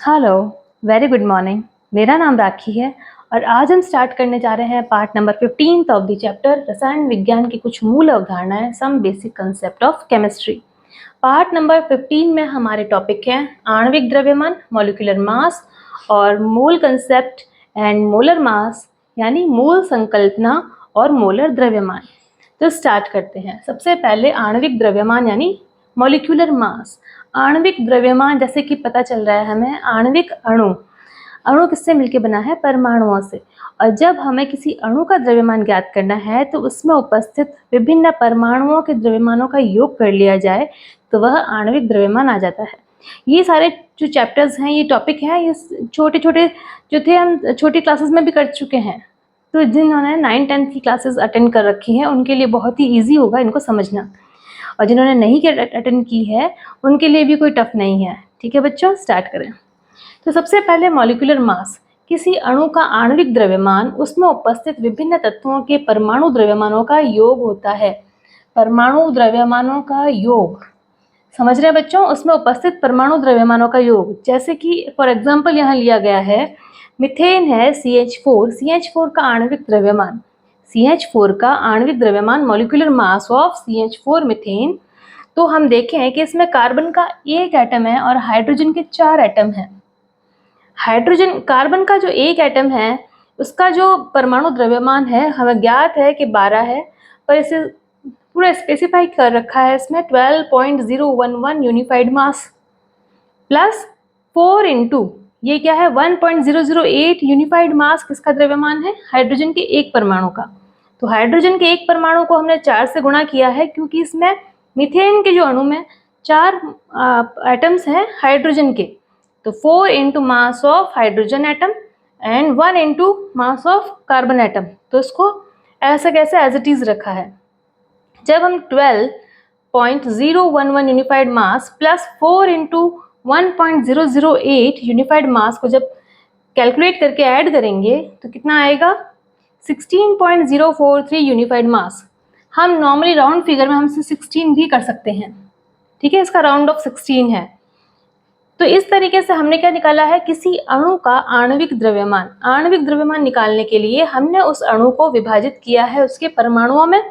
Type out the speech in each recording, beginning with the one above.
Hello, very good morning. मेरा नाम राखी है और आज हम स्टार्ट करने जा रहे हैं part number 15 of the chapter रसायन विज्ञान की कुछ मूल अवधारणाएं, some basic concept of chemistry. Part number 15 में हमारे टॉपिक हैं आणविक द्रव्यमान, मॉलिक्यूलर मास और मोल कंसेप्ट एंड मोलर मास, यानी मूल संकल्पना और मोलर द्रव्यमान। तो स्टार्ट करते हैं। सबसे पहले आणविक द्रव्यमान यानी मॉलिक्यूलर मास। आणविक द्रव्यमान जैसे कि पता चल रहा है हमें, आणविक अणु किससे मिलकर बना है? परमाणुओं से। और जब हमें किसी अणु का द्रव्यमान ज्ञात करना है तो उसमें उपस्थित विभिन्न परमाणुओं के द्रव्यमानों का योग कर लिया जाए तो वह आणविक द्रव्यमान आ जाता है। ये सारे जो चैप्टर्स हैं, ये टॉपिक हैं, ये छोटे छोटे जो थे हम छोटी क्लासेस में भी कर चुके हैं। तो जिन्होंने 9-10 की क्लासेस अटेंड कर रखी हैं उनके लिए बहुत ही ईजी होगा इनको समझना, और जिन्होंने नहीं अटेंड की है उनके लिए भी कोई टफ नहीं है। ठीक है बच्चों, स्टार्ट करें। तो सबसे पहले मॉलिक्यूलर मास, किसी अणु का आणविक द्रव्यमान उसमें उपस्थित विभिन्न तत्वों के परमाणु द्रव्यमानों का योग होता है। परमाणु द्रव्यमानों का योग, समझ रहे हैं बच्चों? उसमें उपस्थित परमाणु द्रव्यमानों का योग, जैसे कि फॉर एग्जाम्पल यहाँ लिया गया है मीथेन है CH4। CH4 का आणविक द्रव्यमान, CH4 का आणविक द्रव्यमान, molecular mass of CH4 methane. तो हम देखें कि इसमें कार्बन का एक एटम है और हाइड्रोजन के 4 एटम हैं। कार्बन का जो एक एटम है उसका जो परमाणु द्रव्यमान है हमें ज्ञात है कि 12 है, पर इसे पूरा स्पेसिफाई कर रखा है इसमें 12.011 यूनिफाइड मास प्लस 4 इंटू ये क्या है 1.008 यूनिफाइड मास किसका द्रव्यमान है? हाइड्रोजन के एक परमाणु का। तो हाइड्रोजन के एक परमाणु को हमने 4 से गुणा किया है क्योंकि इसमें मीथेन के जो अणु में 4 एटम्स हैं हाइड्रोजन के। तो 4 into mass of hydrogen atom and 1 into mass of carbon atom. तो इसको ऐसा कैसे एज इट इज रखा है। जब हम 12.011 unified mass plus 4 into 1.008 unified mass को जब कैलकुलेट करके ऐड करेंगे तो कितना आएगा? 16.043 यूनिफाइड मास। हम नॉर्मली राउंड फिगर में हमसे 16 भी कर सकते हैं, ठीक है, इसका राउंड ऑफ 16 है। तो इस तरीके से हमने क्या निकाला है? किसी अणु का आणविक द्रव्यमान। आणविक द्रव्यमान निकालने के लिए हमने उस अणु को विभाजित किया है उसके परमाणुओं में,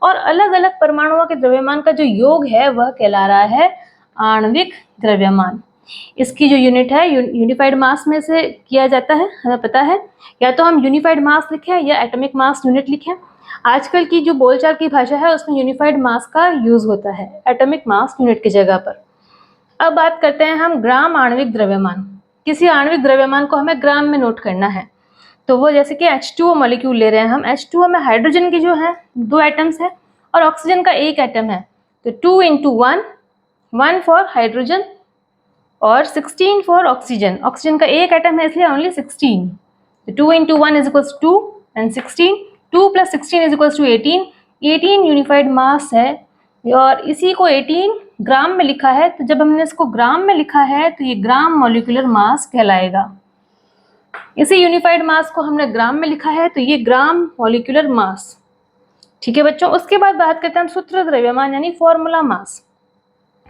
और अलग अलग परमाणुओं के द्रव्यमान का जो योग है वह कहला रहा है आणविक द्रव्यमान। इसकी जो यूनिट है यूनिफाइड मास में से किया जाता है, हमें पता है। या तो हम यूनिफाइड मास लिखें या एटॉमिक मास यूनिट लिखें। आजकल की जो बोलचाल की भाषा है उसमें यूनिफाइड मास का यूज होता है एटॉमिक मास यूनिट की जगह पर। अब बात करते हैं हम ग्राम आणविक द्रव्यमान। किसी आणविक द्रव्यमान को हमें ग्राम में नोट करना है। तो वो जैसे कि H2O मॉलिक्यूल ले रहे हैं हम। H2O में हाइड्रोजन की जो है 2 एटम्स है और ऑक्सीजन का एक एटम है। तो 2 इंटू 1 फॉर हाइड्रोजन और 16 फॉर ऑक्सीजन। ऑक्सीजन का एक एटम है इसलिए ओनली 16। तो 2 into 1 is equals 2 and 16, 2 plus 16 is equals two 18। 18 unified mass है और इसी को 18 ग्राम में लिखा है। तो जब हमने इसको ग्राम में लिखा है तो ये ग्राम मॉलिक्यूलर मास कहलाएगा। इसी यूनिफाइड मास को हमने ग्राम में लिखा है तो ये ग्राम मॉलिक्यूलर मास। ठीक है बच्चों, उसके बाद बात करते हैं हम सूत्र द्रव्यमान यानी फॉर्मूला मास।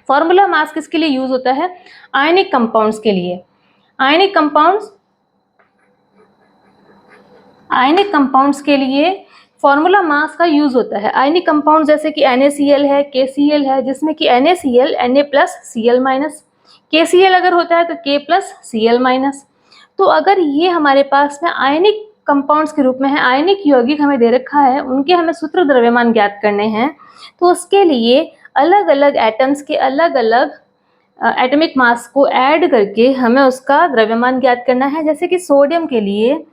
फॉर्मूला मास किसके लिए यूज होता है? आयनिक कंपाउंड्स के लिए। आयनिक कंपाउंड्स के लिए फॉर्मूला मास का यूज होता है। आयनिक कंपाउंड जैसे कि NaCl है, KCl है, जिसमें कि NaCl Na plus Cl minus, KCl अगर होता है तो K प्लस Cl माइनस। तो अगर ये हमारे पास में आयनिक कंपाउंड्स के रूप में है, आयनिक यौगिक हमें दे रखा है, उनके हमें सूत्र द्रव्यमान ज्ञात करने हैं, तो उसके लिए अलग अलग एटम्स के अलग अलग एटॉमिक मास को ऐड करके हमें उसका द्रव्यमान ज्ञात करना है। जैसे कि सोडियम के लिए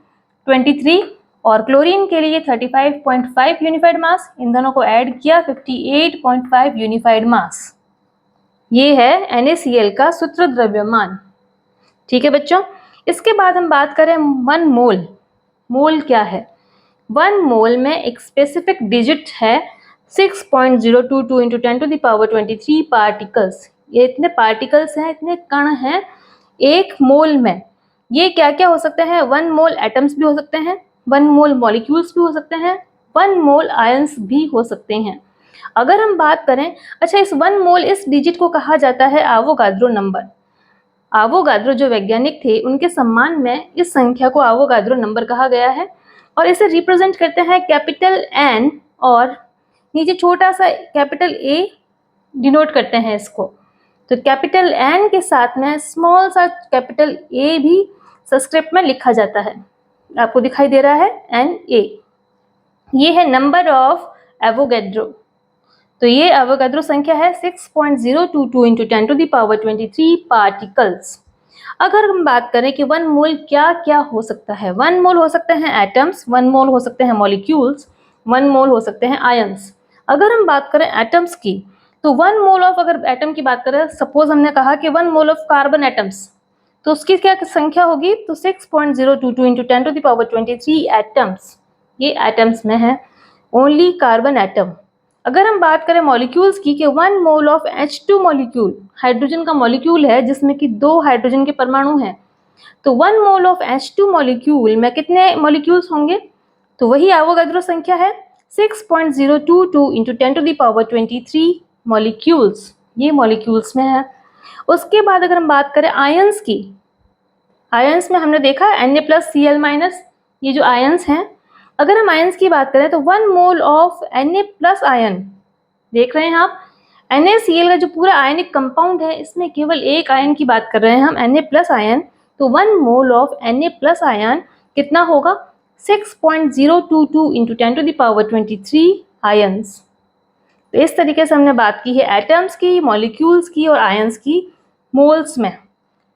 23 और क्लोरीन के लिए 35.5 यूनिफाइड मास, इन दोनों को ऐड किया 58.5 यूनिफाइड मास। ये है NaCl का सूत्र द्रव्यमान। ठीक है बच्चों, इसके बाद हम बात करें 1 मोल। मोल क्या है? 1 मोल में एक स्पेसिफिक डिजिट है 6.022 into 10 to the power 23 particles. ये इतने पार्टिकल्स हैं, इतने कण हैं एक मोल में। ये क्या क्या हो सकते हैं? 1 मोल एटम्स भी हो सकते हैं, 1 मोल मॉलिक्यूल्स भी हो सकते हैं, 1 मोल आयंस भी हो सकते हैं। अगर हम बात करें, अच्छा, इस 1 मोल इस डिजिट को कहा जाता है एवोगाड्रो नंबर। आवोगाद्रो जो वैज्ञानिक थे उनके सम्मान में इस संख्या को आवोगाद्रो नंबर कहा गया है और इसे रिप्रेजेंट करते हैं कैपिटल N और नीचे छोटा सा कैपिटल A डिनोट करते हैं इसको। तो कैपिटल N के साथ में स्मॉल सा कैपिटल A भी सब्सक्रिप्ट में लिखा जाता है। आपको दिखाई दे रहा है Na। ये है नंबर ऑफ एवोगैड्रो। तो ये एवोगैड्रो संख्या है 6.022 into 10 to the power 23 particles. अगर हम बात करें कि 1 मोल क्या क्या हो सकता है, 1 मोल हो सकते हैं एटम्स, 1 मोल हो सकते हैं मॉलिक्यूल्स, 1 मोल हो सकते हैं आयंस। अगर हम बात करें एटम्स की तो 1 मोल ऑफ, अगर एटम की बात करें, सपोज हमने कहा कि 1 मोल ऑफ कार्बन एटम्स, तो उसकी क्या संख्या होगी, तो 6.022 into 10 to the power 23 atoms. ये एटम्स में है, ओनली कार्बन एटम। अगर हम बात करें मॉलिक्यूल्स की कि 1 mole of H2 molecule, hydrogen का मॉलिक्यूल है जिसमें कि 2 हाइड्रोजन के परमाणु हैं, तो 1 मोल ऑफ H2 मॉलिक्यूल में कितने मॉलिक्यूल्स होंगे, तो वही एवोगाद्रो संख्या है 6.022 into 10 to the power 23 molecules. ये मॉलिक्यूल्स में है। उसके बाद अगर हम बात करें आयंस की, आयंस में हमने देखा Na+Cl-, ये जो आयंस हैं, अगर हम आयंस की बात करें तो 1 मोल ऑफ Na+ आयन, देख रहे हैं आप, NaCl का जो पूरा आयनिक कंपाउंड है इसमें केवल एक आयन की बात कर रहे हैं हम, Na+ आयन। तो 1 मोल ऑफ Na+ आयन कितना होगा, 6.022 into 10 to the power 23 ions. तो इस तरीके से हमने बात की है एटम्स की, मॉलिक्यूल्स की और आयंस की। मोल्स में,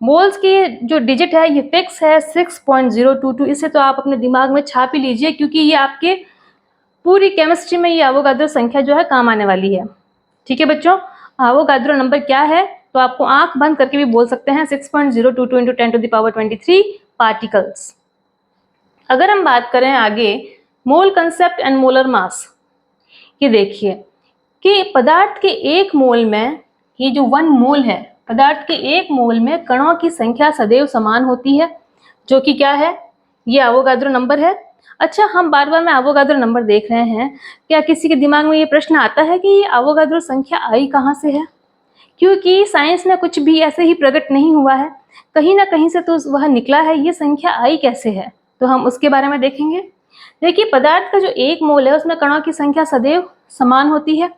मोल्स की जो डिजिट है ये फिक्स है 6.022। इसे तो आप अपने दिमाग में छाप ही लीजिए क्योंकि ये आपके पूरी केमिस्ट्री में ये एवोगाद्रो संख्या जो है काम आने वाली है। ठीक है बच्चों, एवोगाद्रो नंबर क्या है, तो आपको आंख बंद करके भी बोल सकते हैं 6.022 into 10 to the power 23 particles. अगर हम बात करें आगे mole concept and molar mass, ये देखिए कि पदार्थ के एक मोल में, ये जो 1 मोल है, पदार्थ के एक मोल में कणों की संख्या सदैव समान होती है, जो कि क्या है, ये एवोगाद्रो नंबर है। अच्छा, हम बार बार में एवोगाद्रो नंबर देख रहे हैं, क्या किसी के दिमाग में ये प्रश्न आता है कि ये एवोगाद्रो संख्या आई कहाँ से है, क्योंकि साइंस में कुछ भी ऐसे ही प्रकट नहीं हुआ है, कहीं ना कहीं से तो वह निकला है, ये संख्या आई कैसे है, तो हम उसके बारे में देखेंगे। देखिए, पदार्थ का जो एक मोल है उसमें कणों की संख्या सदैव समान होती है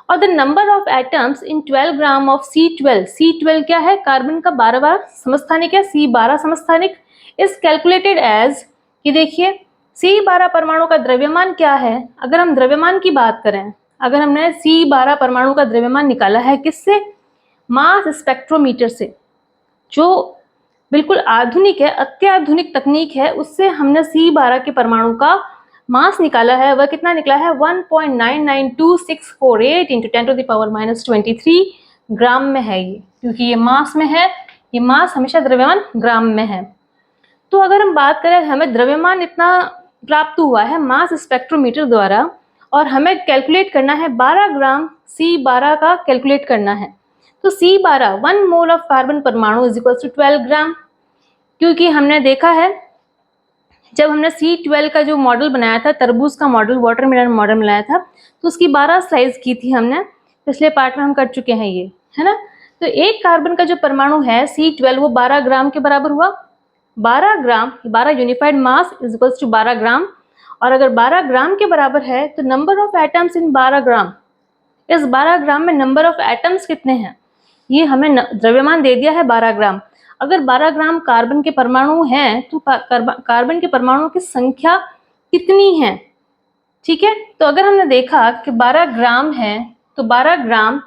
और the number of atoms in 12 gram of C12 क्या है, कार्बन का 12वां समस्थानिक है, C12 समस्थानिक, इज कैलकुलेटेड एज, कि देखिए C12 परमाणु का द्रव्यमान क्या है। अगर हम द्रव्यमान की बात करें, अगर हमने C12 परमाणु का द्रव्यमान निकाला है किससे, मास स्पेक्ट्रोमीटर से, जो बिल्कुल आधुनिक है, अत्याधुनिक तकनीक है, उससे हमने C12 के परमाणु का मास निकाला है। वह कितना निकला है, 1.992648 इंटू 10 टू द पावर -23 ग्राम में है ये, क्योंकि ये मास में है, ये मास हमेशा द्रव्यमान ग्राम में है। तो अगर हम बात करें, हमें द्रव्यमान इतना प्राप्त हुआ है मास स्पेक्ट्रोमीटर द्वारा और हमें कैलकुलेट करना है 12 ग्राम C12 का कैलकुलेट करना है, तो C12 1 मोल ऑफ कार्बन परमाणु इज इक्वल टू 12 ग्राम, क्योंकि हमने देखा है जब हमने C12 का जो मॉडल बनाया था, तरबूज का मॉडल, वाटरमेलन मॉडल बनाया था, तो उसकी 12 स्लाइड्स की थी हमने, पिछले पार्ट में हम कर चुके हैं ये, है ना। तो एक कार्बन का जो परमाणु है C12 वो 12 ग्राम के बराबर हुआ। 12 gram, 12 unified mass is equal to 12 gram, और अगर 12 ग्राम के बराबर है तो number of atoms in 12 gram, इस 12 ग्राम में नंबर ऑफ एटम्स कितने हैं, ये हमें द्रव्यमान दे दिया है 12 ग्राम। अगर 12 ग्राम कार्बन के परमाणु हैं तो कार्बन के परमाणुओं की संख्या कितनी है, ठीक है। तो अगर हमने देखा कि 12 ग्राम है तो 12 ग्राम,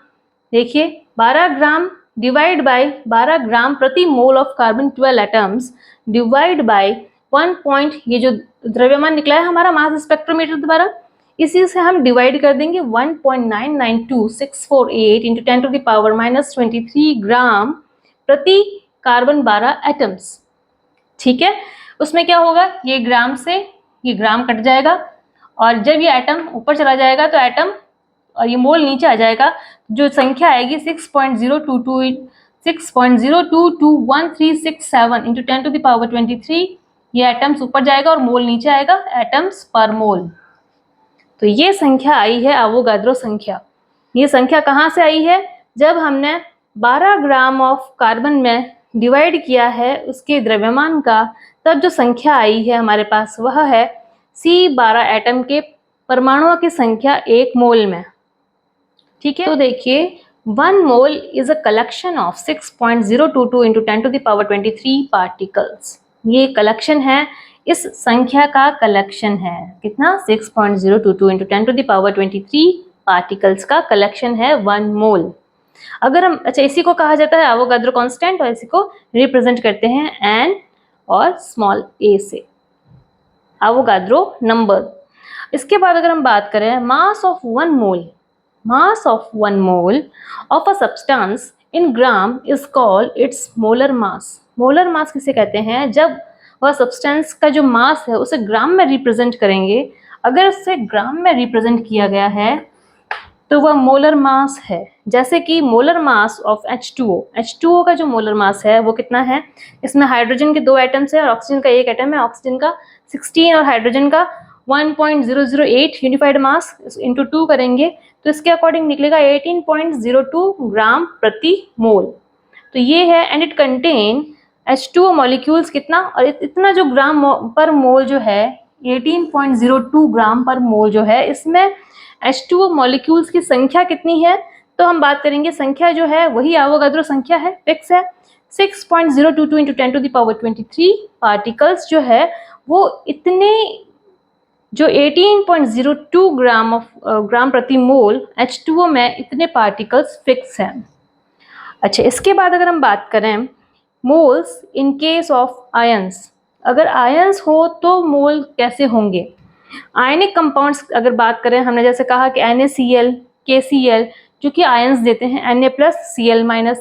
देखिए 12 ग्राम डिवाइड बाय 12 ग्राम प्रति mole of carbon 12 atoms divide by 1 point, ये जो द्रव्यमान निकला है हमारा मास स्पेक्ट्रोमीटर द्वारा, इसी से हम डिवाइड कर देंगे 1.992648 इंटू 10 टू द पावर -23 ग्राम प्रति कार्बन 12 एटम्स, ठीक है। उसमें क्या होगा, ये ग्राम से ये ग्राम कट जाएगा और जब ये एटम ऊपर चला जाएगा तो एटम और ये मोल नीचे आ जाएगा, जो संख्या आएगी 6.0221367 इंटू 10 टू द पावर 23, ये एटम्स ऊपर जाएगा और मोल नीचे आएगा, एटम्स पर मोल। तो ये संख्या आई है एवोगाद्रो संख्या। ये संख्या कहाँ से आई है, जब हमने 12 ग्राम ऑफ कार्बन में डिवाइड किया है उसके द्रव्यमान का, तब जो संख्या आई है हमारे पास वह है C12 एटम के परमाणुओं की संख्या 1 मोल में। ठीक है, तो देखिए 1 mole is a collection of 6.022 into 10⁻23 particles. ये कलेक्शन है, इस संख्या का कलेक्शन है कितना, 6.022 इंटू 10⁻23 पार्टिकल्स का कलेक्शन है 1 मोल। अगर हम, अच्छा, इसी को कहा जाता है एवोगाद्रो कांस्टेंट, और इसी को रिप्रेजेंट करते हैं एन और स्मॉल ए से, एवोगाद्रो नंबर। इसके बाद अगर हम बात करें mass of 1 mole, mass of 1 mole of a substance in gram is called its molar mass। molar mass किसे कहते हैं, जब वह सब्सटेंस का जो मास है उसे ग्राम में रिप्रेजेंट करेंगे। अगर उसे ग्राम में रिप्रेजेंट किया गया है तो वह मोलर मास है। जैसे कि molar mass of H2O, H2O का जो मोलर मास है वो कितना है, इसमें हाइड्रोजन के 2 एटम्स है और ऑक्सीजन का 1 एटम है, ऑक्सीजन का 16 और हाइड्रोजन का 1.008 यूनिफाइड मास इंटू 2 करेंगे तो इसके अकॉर्डिंग निकलेगा 18.02 ग्राम प्रति मोल। तो ये है, and it contain H2O molecules कितना, और इतना जो ग्राम पर मोल जो है 18.02 ग्राम पर मोल जो है, इसमें H2O मॉलिक्यूल्स की संख्या कितनी है, तो हम बात करेंगे संख्या जो है वही एवोगाद्रो संख्या है, फिक्स है 6.022 इंटू 10⁻23 पार्टिकल्स जो है वो इतने, जो 18.02 ग्राम प्रति मोल H2O में इतने पार्टिकल्स फिक्स हैं। अच्छा, इसके बाद अगर हम बात करें moles in case of ions, अगर आयंस हो तो मोल कैसे होंगे। आयनिक कंपाउंड्स अगर बात करें, हमने जैसे कहा कि NaCl, KCl जो कि आयंस देते हैं, Na+Cl-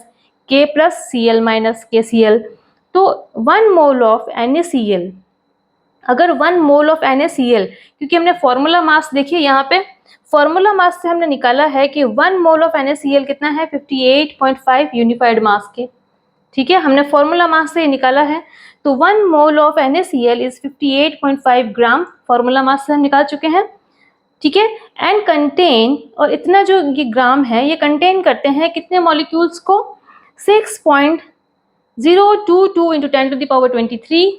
K+Cl- KCl, तो 1 मोल ऑफ NaCl, अगर 1 मोल ऑफ NaCl, क्योंकि हमने फॉर्मूला मास देखिए यहाँ पे, फॉर्मूला मास से हमने निकाला है कि 1 मोल ऑफ NaCl कितना है 58.5 यूनिफाइड मास के। ठीक है, हमने फॉर्मूला मास से निकाला है, तो 1 mole of NaCl is 58.5 gram, formula mass से हम निकाल चुके हैं। ठीक है, एंड कंटेन, और इतना जो ये ग्राम है ये कंटेन करते हैं कितने मॉलिक्यूल्स को, 6.022 इंटू 10⁻23,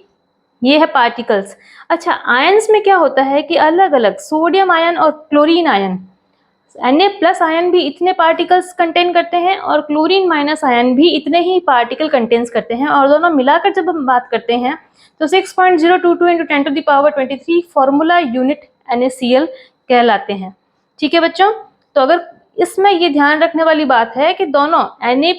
ये है पार्टिकल्स। अच्छा, आयंस में क्या होता है कि अलग अलग सोडियम आयन और क्लोरीन आयन, Na+ आयन भी इतने पार्टिकल्स कंटेन करते हैं और क्लोरीन माइनस आयन भी इतने ही पार्टिकल कंटेन्स करते हैं, और दोनों मिलाकर जब हम बात करते हैं तो 6.022 इंटू 10⁻23 फॉर्मूला यूनिट NaCl कहलाते हैं। ठीक है बच्चों, तो अगर इसमें ये ध्यान रखने वाली बात है कि दोनों Na+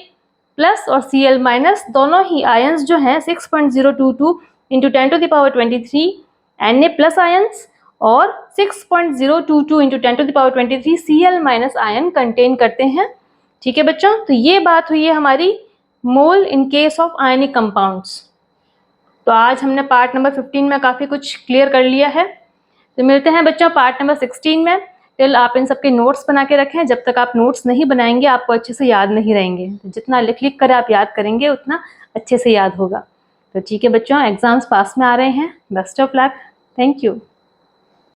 और Cl- दोनों ही आयंस जो हैं 6.022 इंटू 10⁻23 Na+ आयंस और 6.022 इंटू 10⁻23 Cl- आयन कंटेन करते हैं। ठीक है बच्चों, तो ये बात हुई है हमारी mole in case of ionic compounds. तो आज हमने पार्ट नंबर 15 में काफ़ी कुछ क्लियर कर लिया है। तो मिलते हैं बच्चों पार्ट नंबर 16 में। टिल आप इन सबके नोट्स बना के रखें, जब तक आप नोट्स नहीं बनाएंगे आपको अच्छे से याद नहीं रहेंगे। तो जितना लिख लिख कर आप याद करेंगे उतना अच्छे से याद होगा। तो ठीक है बच्चों, एग्जाम्स पास में आ रहे हैं, best of luck, thank you.